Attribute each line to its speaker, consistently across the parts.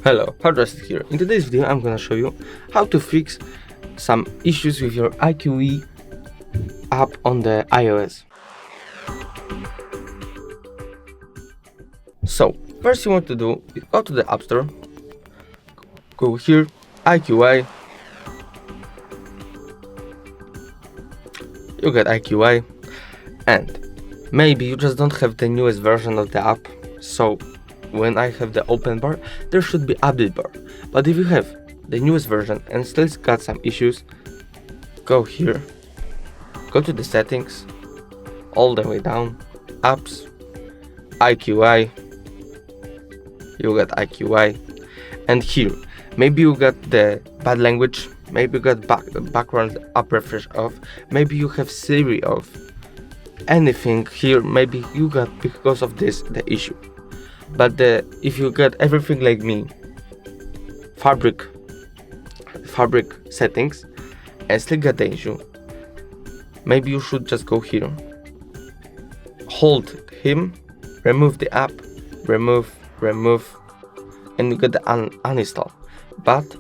Speaker 1: Hello, Hardrest here. In today's video I'm gonna show you how to fix some issues with your iQIYI app on the iOS. So, first you want to do is go to the App Store, go here, iQIYI, you get iQIYI, and maybe you just don't have the newest version of the app, so when I have the open bar, there should be update bar. But if you have the newest version and still got some issues, go here, go to the settings, all the way down, apps, iQIYI, you got iQIYI, and here, maybe you got the bad language, maybe you got background app refresh off, maybe you have Siri off, anything here, maybe you got because of this the issue. But if you got everything like me, fabric settings, and still got the issue, maybe you should just go here, hold him, remove the app, remove, and you get the uninstall. But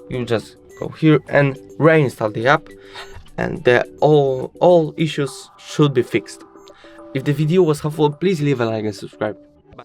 Speaker 1: you just go here and reinstall the app, and all issues should be fixed. If the video was helpful, please leave a like and subscribe. Bye.